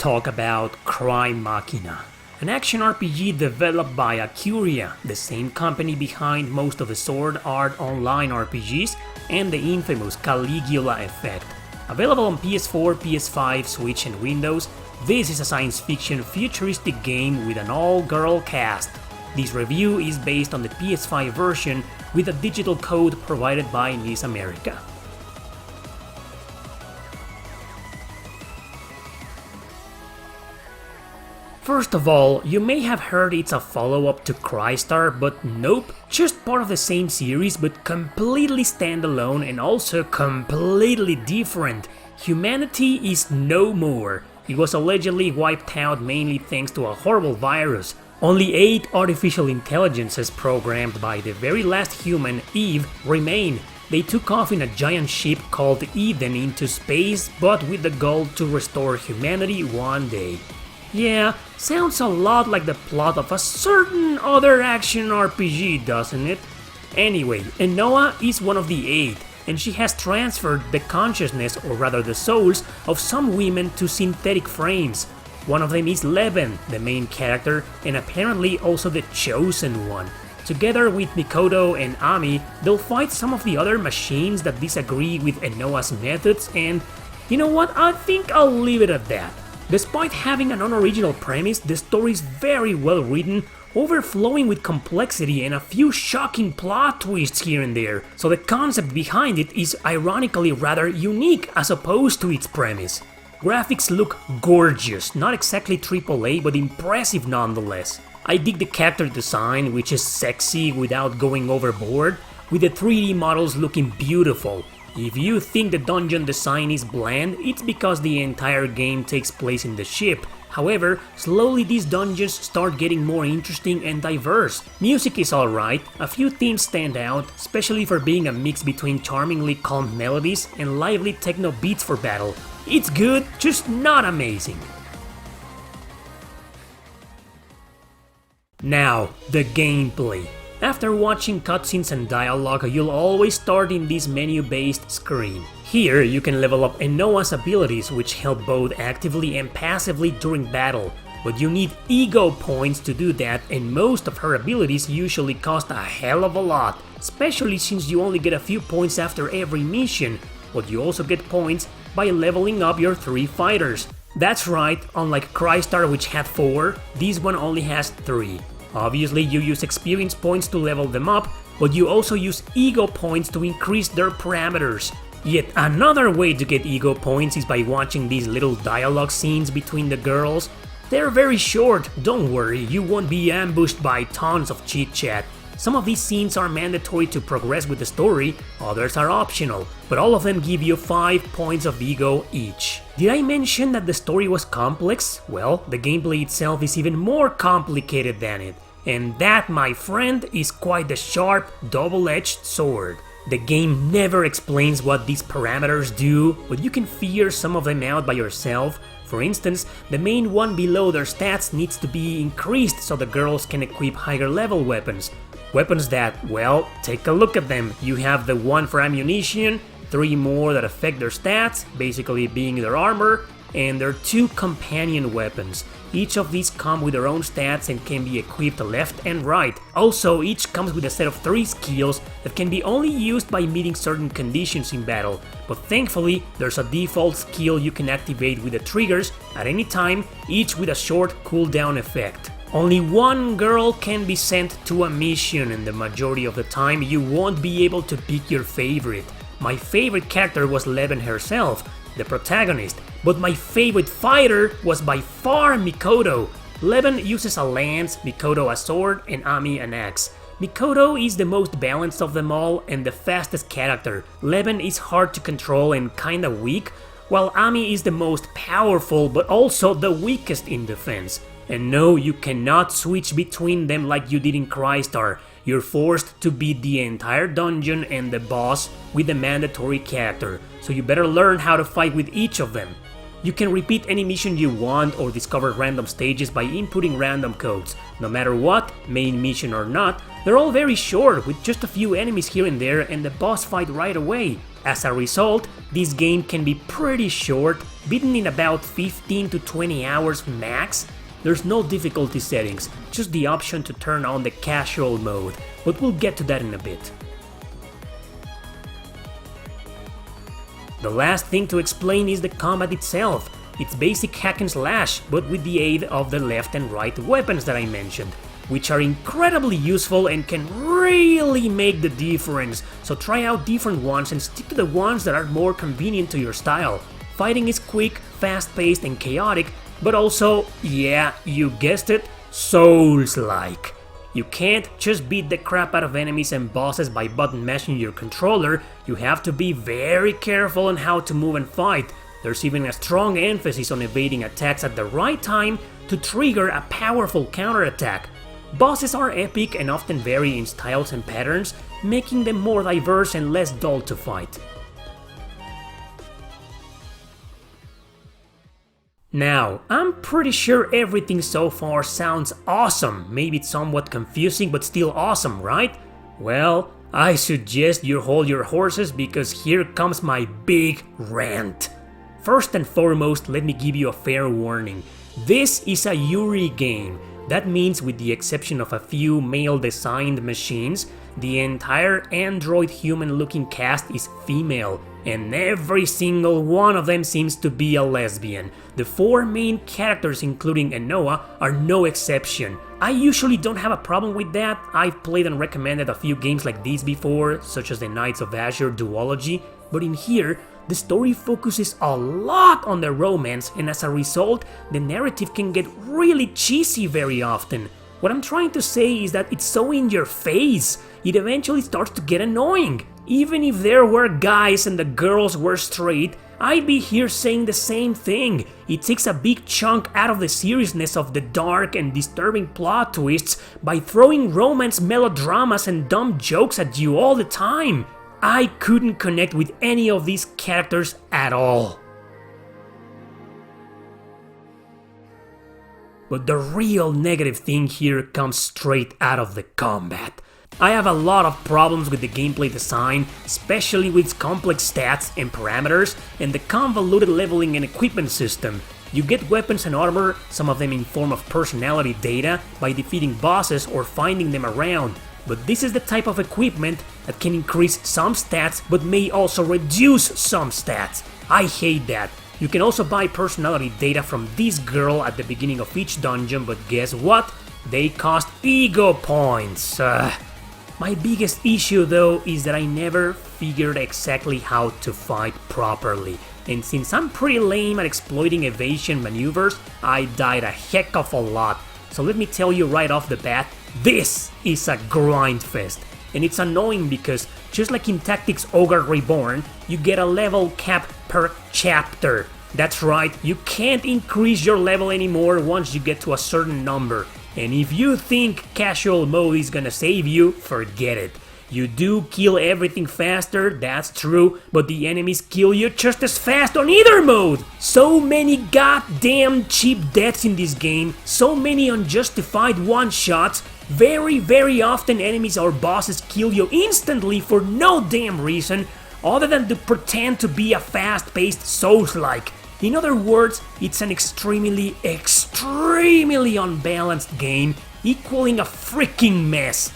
talk about Crymachina, an action RPG developed by Acuria, the same company behind most of the Sword Art Online RPGs and the infamous Caligula effect. Available on PS4, PS5, Switch and Windows, this is a science fiction futuristic game with an all-girl cast. This review is based on the PS5 version with a digital code provided by NIS America. First of all, you may have heard it's a follow-up to Crystar, but nope, just part of the same series but completely standalone and also completely different. Humanity is no more. It was allegedly wiped out mainly thanks to a horrible virus. Only 8 artificial intelligences programmed by the very last human, Eve, remain. They took off in a giant ship called Eden into space, but with the goal to restore humanity one day. Yeah, sounds a lot like the plot of a certain other action RPG, doesn't it? Anyway, Enoa is one of the 8, and she has transferred the consciousness, or rather the souls, of some women to synthetic frames. One of them is Leven, the main character, and apparently also the chosen one. Together with Mikoto and Ami, they'll fight some of the other machines that disagree with Enoa's methods, and you know what, I think I'll leave it at that. Despite having an unoriginal premise, the story is very well written, overflowing with complexity and a few shocking plot twists here and there, so the concept behind it is ironically rather unique as opposed to its premise. Graphics look gorgeous, not exactly AAA but impressive nonetheless. I dig the character design, which is sexy without going overboard, with the 3D models looking beautiful. If you think the dungeon design is bland, it's because the entire game takes place in the ship. However, slowly these dungeons start getting more interesting and diverse. Music is alright, a few themes stand out, especially for being a mix between charmingly calm melodies and lively techno beats for battle. It's good, just not amazing. Now, the gameplay. After watching cutscenes and dialogue, you'll always start in this menu-based screen. Here, you can level up Enoa's abilities, which help both actively and passively during battle. But you need ego points to do that, and most of her abilities usually cost a hell of a lot, especially since you only get a few points after every mission, but you also get points by leveling up your 3 fighters. That's right, unlike Crystar which had 4, this one only has 3. Obviously, you use experience points to level them up, but you also use ego points to increase their parameters. Yet another way to get ego points is by watching these little dialogue scenes between the girls. They're very short, don't worry, you won't be ambushed by tons of chit-chat. Some of these scenes are mandatory to progress with the story, others are optional, but all of them give you 5 points of ego each. Did I mention that the story was complex? Well, the gameplay itself is even more complicated than it. And that, my friend, is quite the sharp, double-edged sword. The game never explains what these parameters do, but you can figure some of them out by yourself. For instance, the main one below their stats needs to be increased so the girls can equip higher level weapons. Weapons that, well, take a look at them. You have the one for ammunition, 3 more that affect their stats, basically being their armor, and their 2 companion weapons. Each of these come with their own stats and can be equipped left and right. Also, each comes with a set of 3 skills that can be only used by meeting certain conditions in battle, but thankfully there's a default skill you can activate with the triggers at any time, each with a short cooldown effect. Only one girl can be sent to a mission, and the majority of the time you won't be able to pick your favorite. My favorite character was Leven herself, the protagonist, but my favorite fighter was by far Mikoto. Leven uses a lance, Mikoto a sword, and Ami an axe. Mikoto is the most balanced of them all and the fastest character. Leven is hard to control and kinda weak, while Ami is the most powerful but also the weakest in defense. And no, you cannot switch between them like you did in Crystar. You're forced to beat the entire dungeon and the boss with the mandatory character, so you better learn how to fight with each of them. You can repeat any mission you want or discover random stages by inputting random codes. No matter what, main mission or not, they're all very short with just a few enemies here and there and the boss fight right away. As a result, this game can be pretty short, beaten in about 15 to 20 hours max. There's no difficulty settings, just the option to turn on the casual mode, but we'll get to that in a bit. The last thing to explain is the combat itself. It's basic hack and slash, but with the aid of the left and right weapons that I mentioned, which are incredibly useful and can really make the difference, so try out different ones and stick to the ones that are more convenient to your style. Fighting is quick, fast-paced and chaotic, but also, yeah, you guessed it, Souls-like. You can't just beat the crap out of enemies and bosses by button mashing your controller, you have to be very careful on how to move and fight. There's even a strong emphasis on evading attacks at the right time to trigger a powerful counterattack. Bosses are epic and often vary in styles and patterns, making them more diverse and less dull to fight. Now, I'm pretty sure everything so far sounds awesome, maybe it's somewhat confusing but still awesome, right? Well, I suggest you hold your horses because here comes my big rant. First and foremost, let me give you a fair warning. This is a Yuri game. That means with the exception of a few male-designed machines, the entire android human-looking cast is female, and every single one of them seems to be a lesbian. The 4 main characters, including Enoa, are no exception. I usually don't have a problem with that. I've played and recommended a few games like these before, such as the Knights of Azure duology, but in here, the story focuses a lot on the romance, and as a result, the narrative can get really cheesy very often. What I'm trying to say is that it's so in your face, it eventually starts to get annoying. Even if there were guys and the girls were straight, I'd be here saying the same thing. It takes a big chunk out of the seriousness of the dark and disturbing plot twists by throwing romance melodramas and dumb jokes at you all the time. I couldn't connect with any of these characters at all. But the real negative thing here comes straight out of the combat. I have a lot of problems with the gameplay design, especially with its complex stats and parameters, and the convoluted leveling and equipment system. You get weapons and armor, some of them in form of personality data, by defeating bosses or finding them around. But this is the type of equipment that can increase some stats but may also reduce some stats. I hate that. You can also buy personality data from this girl at the beginning of each dungeon, but guess what? They cost ego points. My biggest issue though is that I never figured exactly how to fight properly. And since I'm pretty lame at exploiting evasion maneuvers, I died a heck of a lot. So let me tell you right off the bat, this is a grind fest. And it's annoying because, just like in Tactics Ogre Reborn, you get a level cap per chapter. That's right, you can't increase your level anymore once you get to a certain number. And if you think casual mode is gonna save you, forget it. You do kill everything faster, that's true, but the enemies kill you just as fast on either mode! So many goddamn cheap deaths in this game, so many unjustified one-shots. Very often enemies or bosses kill you instantly for no damn reason, other than to pretend to be a fast-paced Souls-like. In other words, it's an extremely unbalanced game, equaling a freaking mess.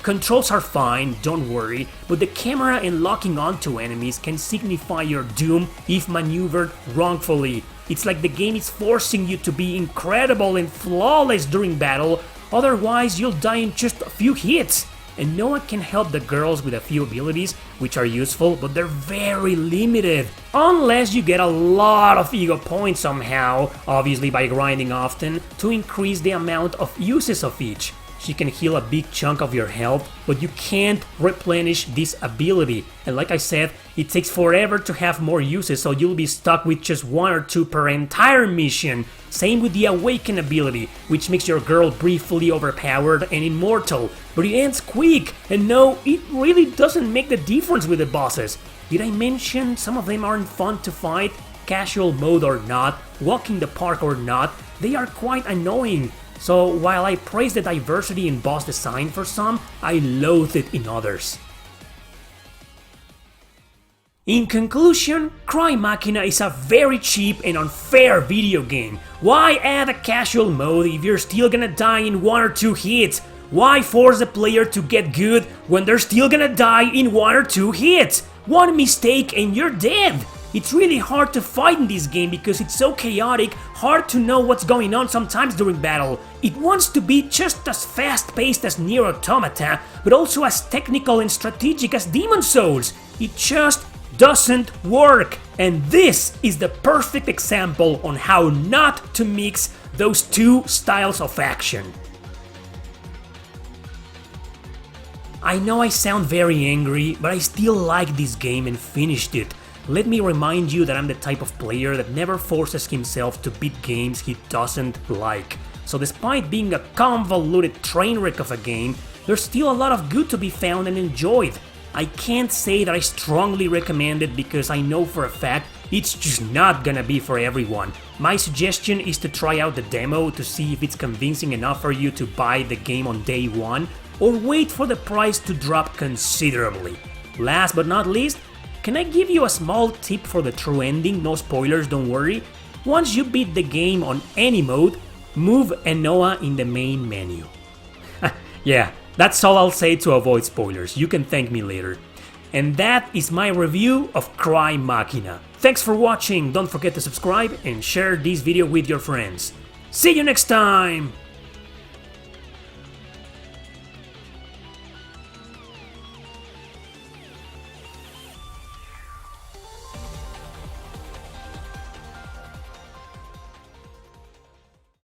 Controls are fine, don't worry, but the camera and locking onto enemies can signify your doom if maneuvered wrongfully. It's like the game is forcing you to be incredible and flawless during battle, otherwise you'll die in just a few hits. And no one can help the girls with a few abilities, which are useful, but they're very limited. Unless you get a lot of ego points somehow, obviously by grinding often, to increase the amount of uses of each. She can heal a big chunk of your health, but you can't replenish this ability. And like I said, it takes forever to have more uses, so you'll be stuck with just 1 or 2 per entire mission. Same with the Awaken ability, which makes your girl briefly overpowered and immortal. But it ends quick, and no, it really doesn't make the difference with the bosses. Did I mention some of them aren't fun to fight? Casual mode or not, walking the park or not, they are quite annoying. So while I praise the diversity in boss design for some, I loathe it in others. In conclusion, Crymachina is a very cheap and unfair video game. Why add a casual mode if you're still gonna die in 1 or 2 hits? Why force the player to get good when they're still gonna die in 1 or 2 hits? One mistake and you're dead! It's really hard to fight in this game because it's so chaotic, hard to know what's going on sometimes during battle. It wants to be just as fast-paced as Nier Automata, but also as technical and strategic as Demon's Souls. It just doesn't work. And this is the perfect example on how not to mix those two styles of action. I know I sound very angry, but I still like this game and finished it. Let me remind you that I'm the type of player that never forces himself to beat games he doesn't like. So despite being a convoluted train wreck of a game, there's still a lot of good to be found and enjoyed. I can't say that I strongly recommend it because I know for a fact it's just not gonna be for everyone. My suggestion is to try out the demo to see if it's convincing enough for you to buy the game on day one, or wait for the price to drop considerably. Last but not least, can I give you a small tip for the true ending? No spoilers, don't worry. Once you beat the game on any mode, move Enoa in the main menu. Yeah, that's all I'll say to avoid spoilers. You can thank me later. And that is my review of Crymachina. Thanks for watching, don't forget to subscribe and share this video with your friends. See you next time!